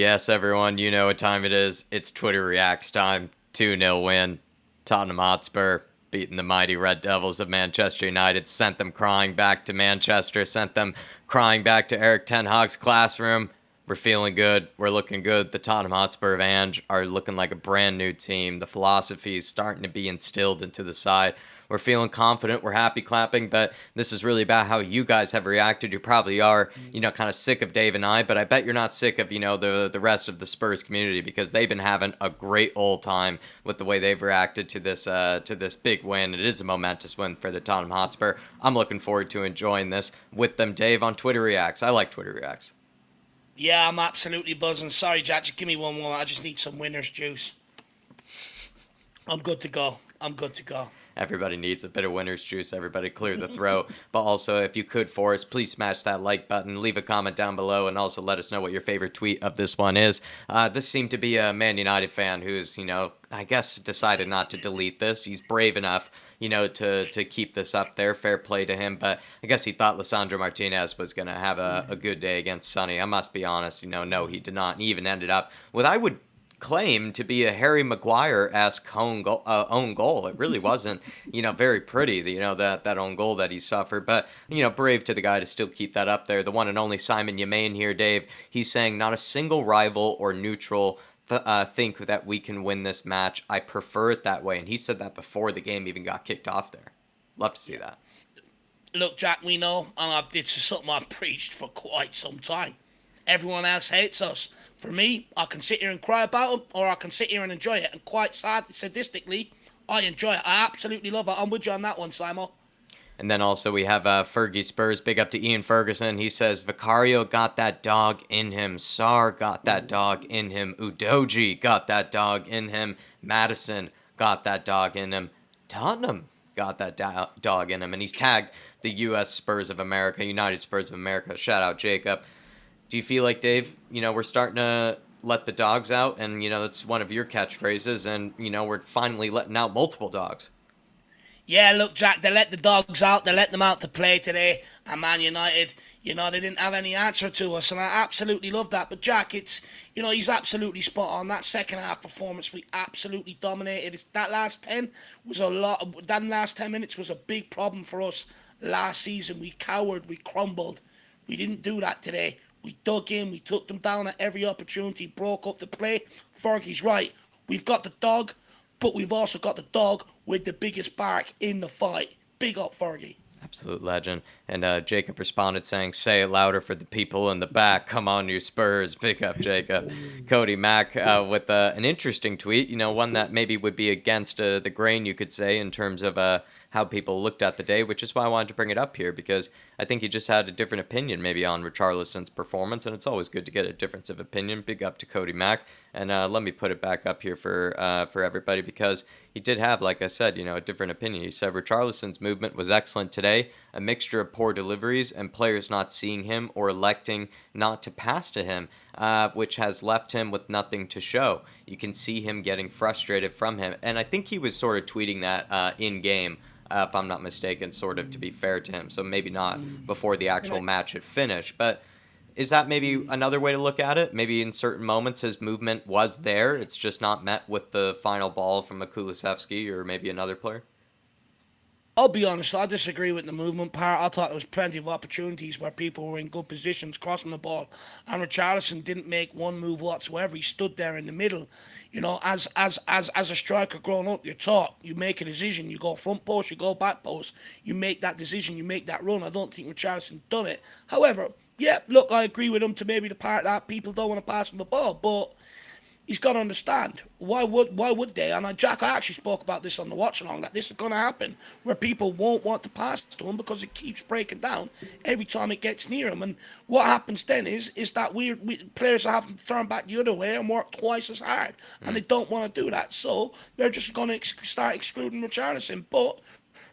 Yes, everyone, you know what time it is. It's Twitter Reacts time. 2-0 win. Tottenham Hotspur beating the mighty Red Devils of Manchester United. Sent them crying back to Manchester. Sent them crying back to Eric Ten Hag's classroom. We're feeling good. We're looking good. The Tottenham Hotspur of Ange are looking like a brand new team. The philosophy is starting to be instilled into the side. We're feeling confident. We're happy clapping, but this is really about how you guys have reacted. You probably are, kind of sick of Dave and I, but I bet you're not sick of, the rest of the Spurs community because they've been having a great old time with the way they've reacted to this big win. It is a momentous win for the Tottenham Hotspur. I'm looking forward to enjoying this with them, Dave, on Twitter Reacts. I like Twitter Reacts. Yeah, I'm absolutely buzzing. Sorry, Jack, just give me one more. I just need some winner's juice. I'm good to go. I'm good to go. Everybody needs a bit of winner's juice. Everybody clear the throat. But also, if you could for us, please smash that like button. Leave a comment down below and also let us know what your favorite tweet of this one is. This seemed to be a Man United fan who's, I guess decided not to delete this. He's brave enough, to keep this up there. Fair play to him. But I guess he thought Lisandro Martinez was going to have a good day against Sonny. I must be honest, no, he did not. And he even ended up with, I would claim to be a Harry Maguire-esque own goal. It really wasn't, very pretty, that own goal that he suffered. But, brave to the guy to still keep that up there. The one and only Simon Yemain here, Dave. He's saying not a single rival or neutral think that we can win this match. I prefer it that way. And he said that before the game even got kicked off there. Love to see that. Look, Jack, we know, and this is something I've preached for quite some time. Everyone else hates us. For me, I can sit here and cry about them, or I can sit here and enjoy it. And quite sadistically, I enjoy it. I absolutely love it. I'm with you on that one, Simo. And then also we have Fergie Spurs. Big up to Ian Ferguson. He says Vicario got that dog in him. Sarr got that dog in him. Udoji got that dog in him. Madison got that dog in him. Tottenham got that dog in him. And he's tagged the U.S. Spurs of America, United Spurs of America. Shout out Jacob. Do you feel like, Dave, we're starting to let the dogs out? And, that's one of your catchphrases. And, we're finally letting out multiple dogs. Yeah, look, Jack, they let the dogs out. They let them out to play today. And Man United, they didn't have any answer to us. And I absolutely love that. But, Jack, he's absolutely spot on. That second half performance, we absolutely dominated. That last 10 was a lot. That last 10 minutes was a big problem for us last season. We cowered. We crumbled. We didn't do that today. We dug in, we took them down at every opportunity, broke up the play. Fergie's right. We've got the dog, but we've also got the dog with the biggest bark in the fight. Big up, Fergie. Absolute legend. And Jacob responded saying, say it louder for the people in the back. Come on, you Spurs. Big up, Jacob. Cody Mack with an interesting tweet, one that maybe would be against the grain, you could say, in terms of how people looked at the day, which is why I wanted to bring it up here, because I think he just had a different opinion maybe on Richarlison's performance, and it's always good to get a difference of opinion. Big up to Cody Mack. And let me put it back up here for everybody, because he did have, like I said, a different opinion. He said Richarlison's movement was excellent today, a mixture of poor deliveries and players not seeing him or electing not to pass to him, which has left him with nothing to show. You can see him getting frustrated from him. And I think he was sort of tweeting that in-game, if I'm not mistaken, sort of to be fair to him. So maybe not before the actual match had finished. But is that maybe another way to look at it? Maybe in certain moments his movement was there. It's just not met with the final ball from a Kulusevski or maybe another player? I'll be honest, I disagree with the movement part. I thought there was plenty of opportunities where people were in good positions crossing the ball, and Richarlison didn't make one move whatsoever. He stood there in the middle. As a striker growing up, you're taught you make a decision. You go front post, you go back post. You make that decision, you make that run. I don't think Richarlison done it. However, yeah, look, I agree with him to maybe the part that people don't want to pass him the ball, but he's got to understand why would they? And Jack, I actually spoke about this on the watch along, that this is going to happen where people won't want to pass to him because it keeps breaking down every time it gets near him. And what happens then is that players are having to turn back the other way and work twice as hard, and they don't want to do that, so they're just going to start excluding Richarlison. But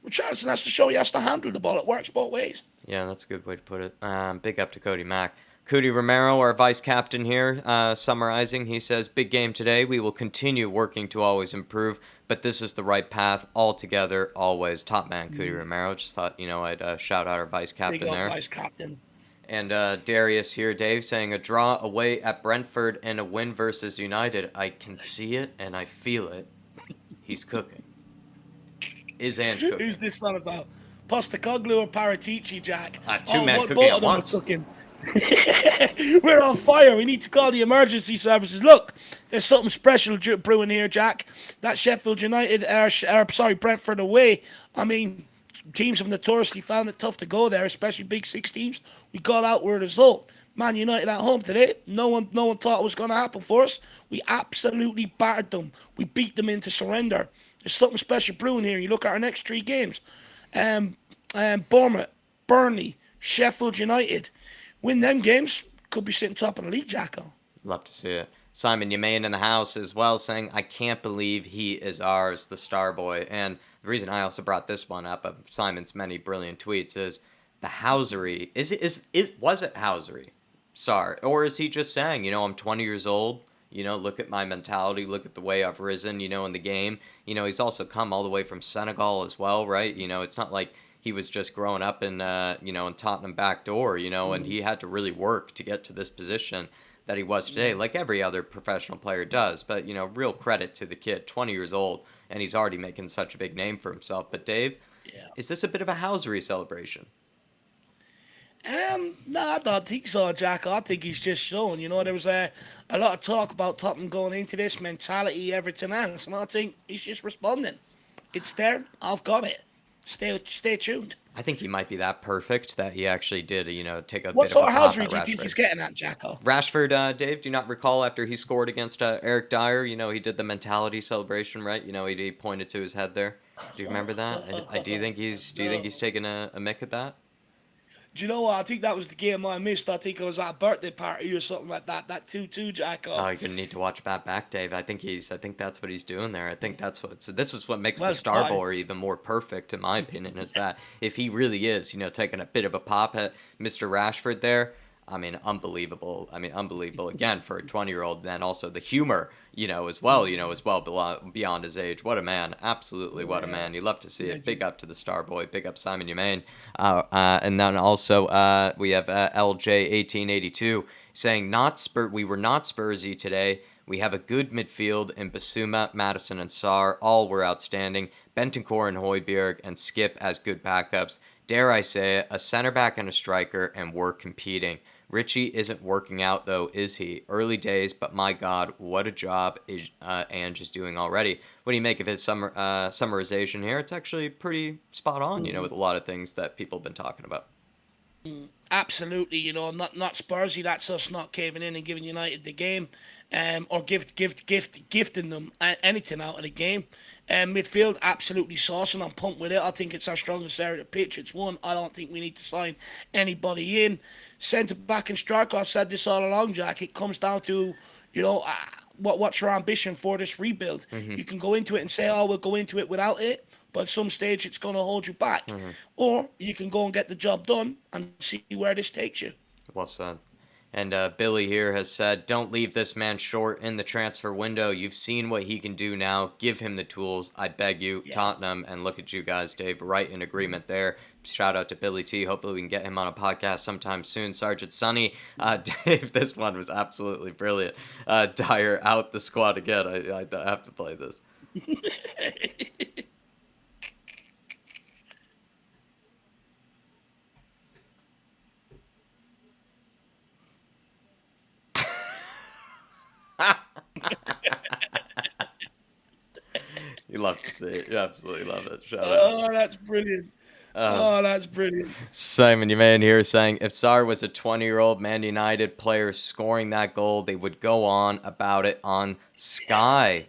Richarlison has to show he has to handle the ball. It works both ways. Yeah, that's a good way to put it. Big up to Cody Mack. Cody Romero, our vice captain here, summarizing, he says, big game today. We will continue working to always improve, but this is the right path all together, always. Top man, Cody Romero. Just thought, I'd shout out our vice captain Big up, there. vice captain. And Darius here, Dave, saying a draw away at Brentford and a win versus United. I can see it and I feel it. He's cooking. Is Ange Who's cooking? this son about? Postacoglu or Paratici, Jack? Two Oh, men what? cooking Both at of them are once. cooking. We're on fire. We need to call the emergency services. Look, there's something special brewing here, Jack. That Sheffield United, Brentford away. I mean, teams have notoriously found it tough to go there, especially Big Six teams. We got out with a result. Man United at home today. No one thought it was going to happen for us. We absolutely battered them. We beat them into surrender. There's something special brewing here. You look at our next three games. Um, Bournemouth, Burnley, Sheffield United. Win them games, could be sitting top of the league, Jacko. Love to see it. Simon Yemain in the house as well, saying, I can't believe he is ours, the star boy. And the reason I also brought this one up of Simon's many brilliant tweets is the housery. Was it housery? Sorry. Or is he just saying, I'm 20 years old, look at my mentality, look at the way I've risen, in the game. He's also come all the way from Senegal as well, right? It's not like he was just growing up in Tottenham back door, and he had to really work to get to this position that he was today, like every other professional player does. But, real credit to the kid, 20 years old, and he's already making such a big name for himself. But Dave, Yeah. is this a bit of a housery celebration? No, I don't think so, Jack. I think he's just showing. There was a lot of talk about Tottenham going into this mentality, everything else, and I think he's just responding. It's there. I've got it. Stay tuned. I think he might be that perfect that he actually did, take a What bit of sort a of pop housery at do you think Rashford. he's getting at, Jacko? Rashford, Dave, do you not recall after he scored against Eric Dyer? He did the mentality celebration, right? He pointed to his head there. Do you remember that? Do you think he's No. taking a mick at that? Do you know what? I think that was the game I missed. I think it was at a birthday party or something like that. That 2-2, Oh, Jacko. you're gonna need to watch that back, Dave. I think that's what he's doing there. I think that's what. So this is what makes the Well Star spotted. Boy even more perfect, in my opinion. Is that if he really is, taking a bit of a pop at Mr. Rashford there. I mean, unbelievable. I mean, unbelievable again for a 20-year-old. Then also the humor, as well beyond his age. What a man! Absolutely, what a Yeah. man. You love to see it. Big Legend. up to the Star Boy. Big up Simon Yemain. And then also we have LJ1882 saying we were not Spursy today. We have a good midfield in Basuma, Madison, and Sarr. All were outstanding. Bentancur and Højbjerg and Skip as good backups. Dare I say it, a center back and a striker, and we're competing. Richie isn't working out though, is he? Early days, but my God, what a job Ange is doing already. What do you make of his summarization here? It's actually pretty spot on, with a lot of things that people have been talking about. Absolutely, not Spursy. That's us not caving in and giving United the game, or gifting them anything out of the game. Midfield absolutely saucing. I'm pumped with it. I think it's our strongest area of the pitch. It's one. I don't think we need to sign anybody in. Centre back and striker. I've said this all along, Jack. It comes down to what's your ambition for this rebuild. Hmm. You can go into it and say, "Oh, we'll go into it without it." But at some stage, it's going to hold you back. Hmm. Or you can go and get the job done and see where this takes you. Well said. And Billy here has said, don't leave this man short in the transfer window. You've seen what he can do now. Give him the tools. I beg you, Yeah. Tottenham. And look at you guys, Dave, right in agreement there. Shout out to Billy T. Hopefully we can get him on a podcast sometime soon. Sergeant Sonny, Dave, this one was absolutely brilliant. Dyer out the squad again. I have to play this. You love to see it. You absolutely love it. Shout out. Oh, that's brilliant. Um, Oh, that's brilliant. Simon Yeman here saying if Sarr was a 20-year-old Man United player scoring that goal, they would go on about it on Sky.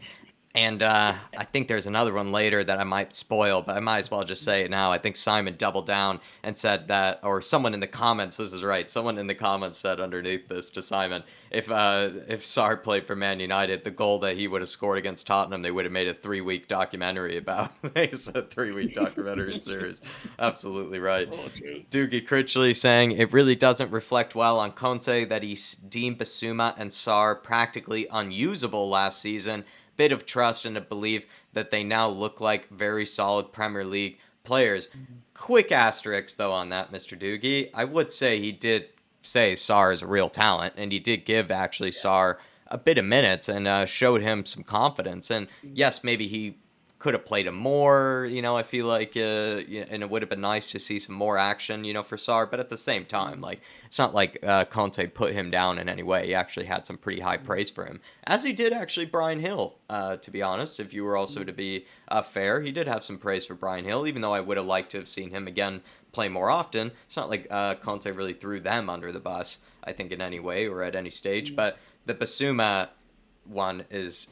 And I think there's another one later that I might spoil, but I might as well just say it now. I think Simon doubled down and said that, or someone in the comments, this is right, someone in the comments said underneath this to Simon, if Sarr played for Man United, the goal that he would have scored against Tottenham, they would have made a 3-week documentary about. They said 3-week documentary series. Absolutely right. Oh, true. Doogie Critchley saying it really doesn't reflect well on Conte that he deemed Basuma and Sarr practically unusable last season. Bit of trust and a belief that they now look like very solid Premier League players. Quick asterisk though on that, Mr. Doogie. I would say he did say Sarr is a real talent, and he did give actually Sarr a bit of minutes and showed him some confidence. And yes, maybe he could have played him more. I feel like, and it would have been nice to see some more action, for Sarr. But at the same time, like it's not like Conte put him down in any way. He actually had some pretty high praise for him, as he did actually Brian Hill. To be honest, if you were also to be fair, he did have some praise for Brian Hill, even though I would have liked to have seen him again play more often. It's not like Conte really threw them under the bus, I think, in any way or at any stage. But the Basuma one it's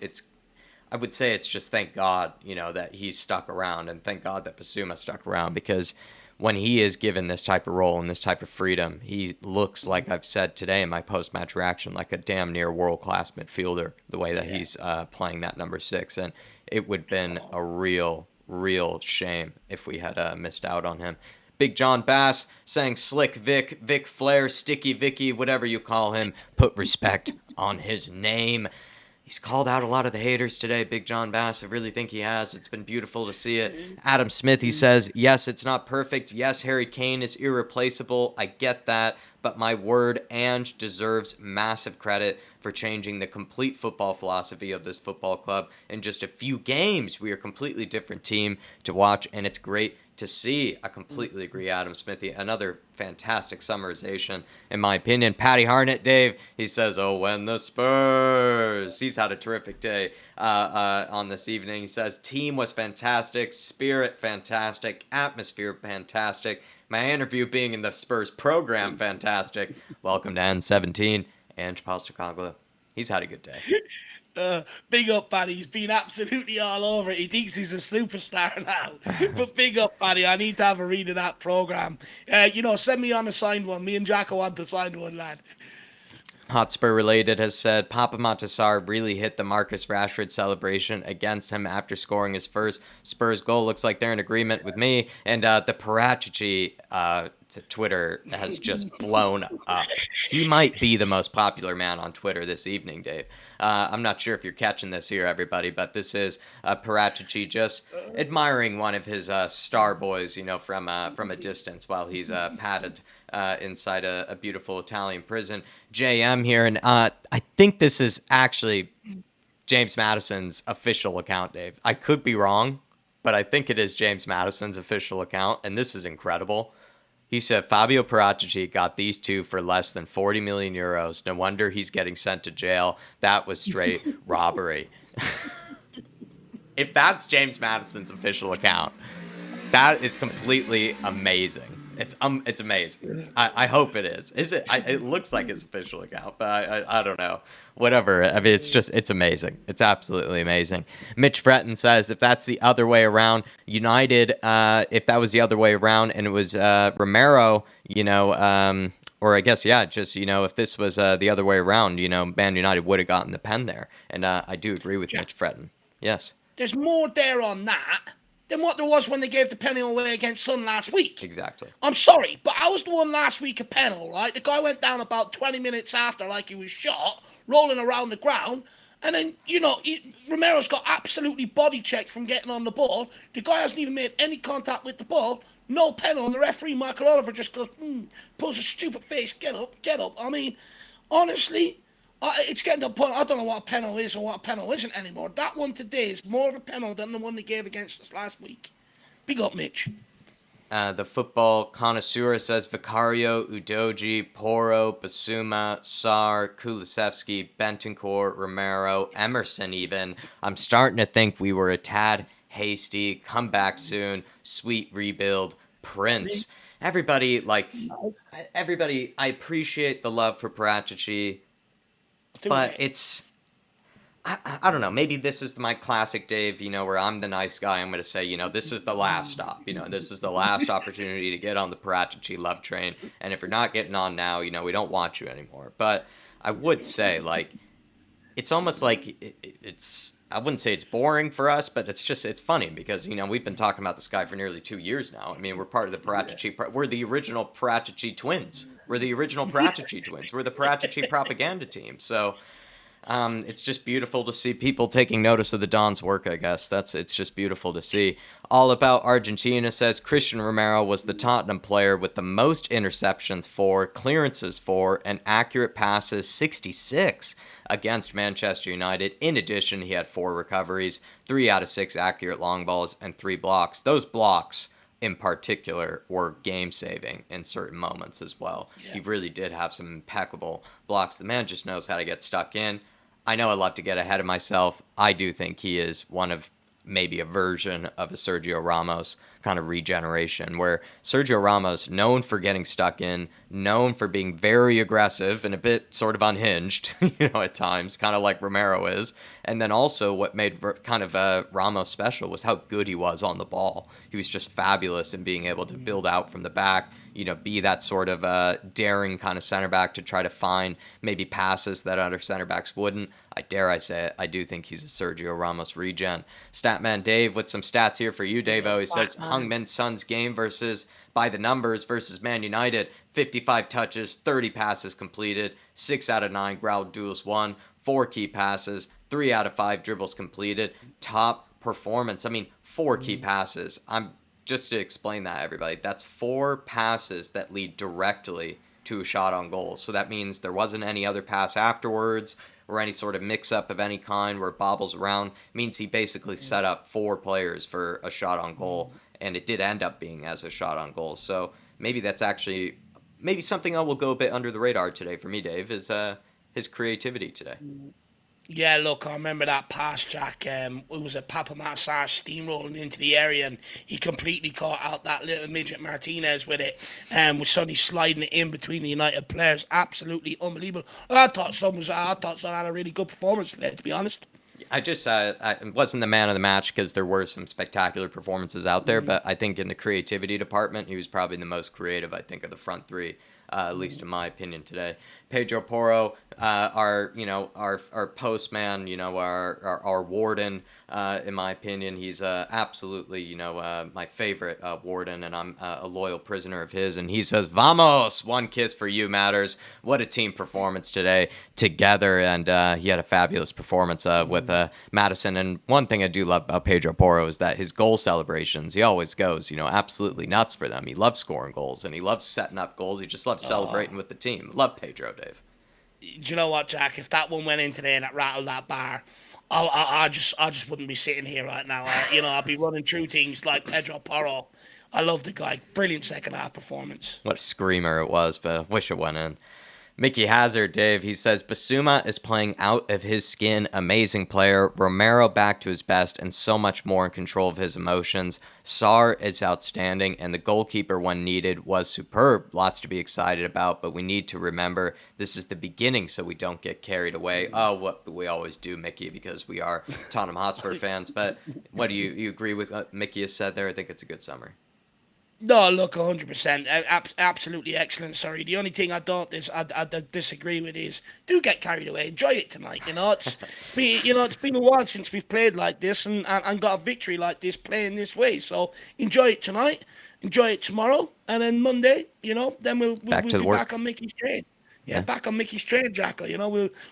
I would say it's just thank God, that he's stuck around, and thank God that Basuma stuck around, because when he is given this type of role and this type of freedom, he looks, like I've said today in my post-match reaction, like a damn near world-class midfielder, the way that he's playing that number 6. And it would have been a real, real shame if we had missed out on him. Big John Bass saying Slick Vic, Vic Flair, Sticky Vicky, whatever you call him, put respect on his name. He's called out a lot of the haters today, Big John Bass. I really think he has. It's been beautiful to see it. Adam Smith, he says, yes, it's not perfect. Yes, Harry Kane is irreplaceable. I get that. But my word, Ange deserves massive credit for changing the complete football philosophy of this football club. In just a few games, we are a completely different team to watch, and it's great to see. I completely agree, Adam Smithy. Another fantastic summarization, in my opinion. Patty Harnett, Dave, he says, oh, when the Spurs. He's had a terrific day on this evening. He says, team was fantastic, spirit fantastic, atmosphere fantastic, my interview being in the Spurs program fantastic. Welcome to N17, Ange Postecoglou. He's had a good day. Big up, Paddy. He's been absolutely all over it. He thinks he's a superstar now. But big up, Paddy. I need to have a read of that program. Send me on a signed one. Me and Jacko want to sign one, lad. Hotspur related has said Papa Montasar really hit the Marcus Rashford celebration against him after scoring his first Spurs goal. Looks like they're in agreement with me. And the Paratici Twitter has just blown up. He might be the most popular man on Twitter this evening, Dave. I'm not sure if you're catching this here, everybody, but this is Paratici just admiring one of his star boys, from a distance while he's padded inside a beautiful Italian prison. JM here, and I think this is actually James Madison's official account, Dave. I could be wrong, but I think it is James Madison's official account, and this is incredible. He said Fabio Paratici got these two for less than 40 million euros. No wonder he's getting sent to jail. That was straight robbery. If that's James Madison's official account, that is completely amazing. It's amazing. I hope it is. Is it? It looks like his official account, but I don't know. Whatever. I mean, it's amazing. It's absolutely amazing. Mitch Fretton says if that's the other way around, United, if that was the other way around and it was Romero, or I guess, yeah, just, if this was the other way around, Man United would have gotten the pen there. And I do agree with Mitch Fretton. Yes. There's more there on that than what there was when they gave the penalty away against Sun last week. Exactly. I'm sorry, but I was the one last week a penalty, right? The guy went down about 20 minutes after like he was shot, rolling around the ground. And then, Romero's got absolutely body checked from getting on the ball. The guy hasn't even made any contact with the ball. No penalty. And the referee, Michael Oliver, just goes, pulls a stupid face. Get up, get up. I mean, honestly, it's getting to a point, I don't know what a penalty is or what a penalty isn't anymore. That one today is more of a penalty than the one they gave against us last week. Big up, Mitch. The football connoisseur says Vicario, Udoji, Porro, Basuma, Sarr, Kulusevski, Bentancur, Romero, Emerson even. I'm starting to think we were a tad hasty. Come back soon. Sweet rebuild. Prince. Everybody, I appreciate the love for Paratici, but it's... I don't know. Maybe this is my classic Dave, where I'm the nice guy. I'm going to say, this is the last stop. This is the last opportunity to get on the Paratici love train. And if you're not getting on now, we don't want you anymore. But I would say, it's almost like it's, I wouldn't say it's boring for us, but it's funny because, we've been talking about this guy for nearly 2 years now. I mean, we're part of the Paratici, we're the original Paratici twins. We're the original Paratici twins. We're the Paratici propaganda team. So... It's just beautiful to see people taking notice of the Don's work, I guess. It's just beautiful to see. All About Argentina says Christian Romero was the Tottenham player with the most interceptions for, clearances for, and accurate passes 66 against Manchester United. In addition, he had 4 recoveries, 3 out of 6 accurate long balls, and 3 blocks. Those blocks in particular were game saving in certain moments as well. Yeah. He really did have some impeccable blocks. The man just knows how to get stuck in. I know I love to get ahead of myself. I do think he is one of maybe a version of a Sergio Ramos kind of regeneration, where Sergio Ramos, known for getting stuck in, known for being very aggressive and a bit sort of unhinged, at times, kind of like Romero is. And then also what made kind of Ramos special was how good he was on the ball. He was just fabulous in being able to build out from the back, be that sort of daring kind of center back to try to find maybe passes that other center backs wouldn't. I say it, I do think he's a Sergio Ramos regen. Statman Dave with some stats here for you, Davo. He says Heung-min Son's game by the numbers versus Man United: 55 touches, 30 passes completed, 6 out of 9 ground duels won, 4 key passes, 3 out of 5 dribbles completed. Top performance. I mean, 4 key passes. Just to explain that, everybody, that's 4 passes that lead directly to a shot on goal. So that means there wasn't any other pass afterwards or any sort of mix-up of any kind where it bobbles around. It means he basically set up 4 players for a shot on goal, and it did end up being as a shot on goal. So maybe that's actually something that will go a bit under the radar today for me, Dave, is his creativity today. Yeah, look, I remember that pass, Jack. It was a Papa Massar steamrolling into the area, and he completely caught out that little midget Martinez with it, and was suddenly sliding it in between the United players. Absolutely unbelievable. I thought Son had a really good performance today, to be honest. I wasn't the man of the match because there were some spectacular performances out there, but I think in the creativity department, he was probably the most creative, I think, of the front 3, at least in my opinion today. Pedro Porro, our postman, our warden, in my opinion, he's absolutely, my favorite warden, and I'm a loyal prisoner of his. And he says, "Vamos, one kiss for you matters." What a team performance today together, and he had a fabulous performance with Madison. And one thing I do love about Pedro Porro is that his goal celebrations, he always goes, absolutely nuts for them. He loves scoring goals, and he loves setting up goals. He just loves celebrating with the team. Love Pedro, Dave. Do you know what, Jack? If that one went in today and it rattled that bar, I just wouldn't be sitting here right now. I'd be running through things like Pedro Porro. I love the guy. Brilliant second half performance. What a screamer it was, but I wish it went in. Mickey Hazard, Dave, he says, Basuma is playing out of his skin. Amazing player. Romero back to his best and so much more in control of his emotions. Sarr is outstanding, and the goalkeeper, when needed, was superb. Lots to be excited about, but we need to remember this is the beginning so we don't get carried away. Oh, what we always do, Mickey, because we are Tottenham Hotspur fans. But what do you agree with what Mickey has said there? I think it's a good summary. No, look, 100%. Absolutely excellent. Sorry. The only thing I disagree with is do get carried away. Enjoy it tonight. It's been a while since we've played like this and got a victory like this playing this way. So enjoy it tonight. Enjoy it tomorrow. And then Monday, then we'll Back to the be work. back on Mickey's train. Yeah, Yeah. back on Mickey's train, Jacko.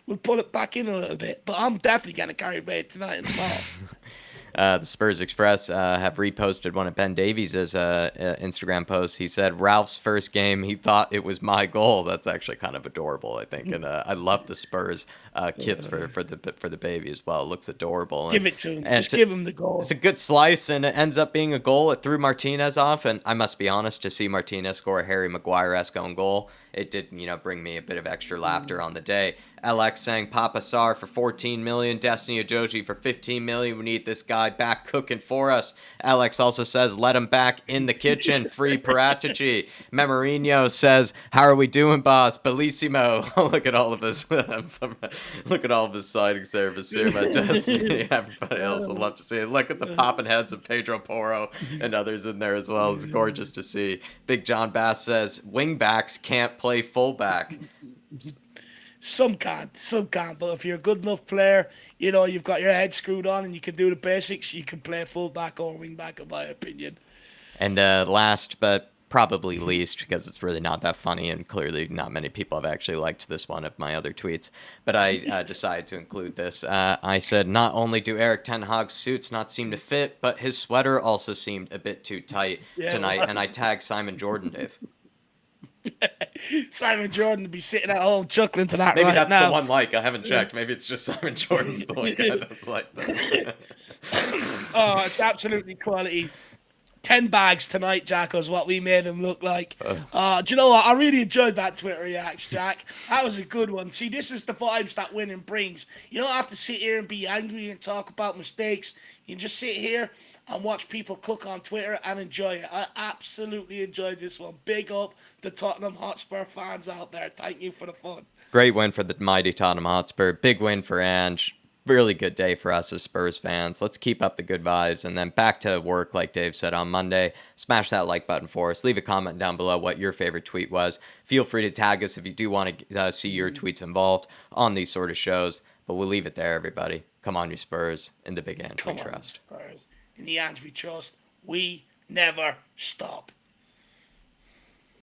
We'll pull it back in a little bit. But I'm definitely getting carried away tonight and tomorrow. The Spurs Express have reposted one of Ben Davies' Instagram posts. He said, Ralph's first game, he thought it was my goal. That's actually kind of adorable, I think. And I love the Spurs kits for the baby as well. It looks adorable. Give it to him. Just give him the goal. It's a good slice, and it ends up being a goal. It threw Martinez off, and I must be honest, to see Martinez score a Harry Maguire-esque own goal, it did, bring me a bit of extra laughter on the day. LX saying Papa Sarr for 14 million, Destiny Ajoji for 15 million. We need this guy back cooking for us. Alex also says, let him back in the kitchen. Free Paratici. Memorino says, how are we doing, boss? Bellissimo. Look at all of his look at all of his sightings there. Basuma, Destiny, everybody else. I'd love to see it. Look at the popping heads of Pedro Porro and others in there as well. It's gorgeous to see. Big John Bass says, wingbacks can't play fullback. Some can't. But if you're a good enough player, you've got your head screwed on and you can do the basics, you can play fullback or wingback, in my opinion. And last but probably least because it's really not that funny, and clearly not many people have actually liked this one of my other tweets. But I decided to include this. I said, not only do Eric Ten Hag's suits not seem to fit, but his sweater also seemed a bit too tight Yeah, it tonight, and I was. tagged Simon Jordan, Dave. Simon Jordan to be sitting at home chuckling to that Maybe right that's the now. one like. I haven't checked. Maybe it's just Simon Jordan's the one guy that's like that. Oh, it's absolutely quality. 10 bags tonight, Jack, is what we made him look like. Do you know what? I really enjoyed that Twitter reaction, Jack. That was a good one. See, this is the vibes that winning brings. You don't have to sit here and be angry and talk about mistakes. You can just sit here and watch people cook on Twitter and enjoy it. I absolutely enjoyed this one. Big up the Tottenham Hotspur fans out there. Thank you for the fun. Great win for the mighty Tottenham Hotspur. Big win for Ange. Really good day for us as Spurs fans. Let's keep up the good vibes and then back to work, like Dave said on Monday. Smash that like button for us. Leave a comment down below what your favorite tweet was. Feel free to tag us if you do want to see your tweets involved on these sort of shows. But we'll leave it there, everybody. Come on, you Spurs. In the big Ange we Come on, trust. Spurs. In the Ange we trust, we never stop.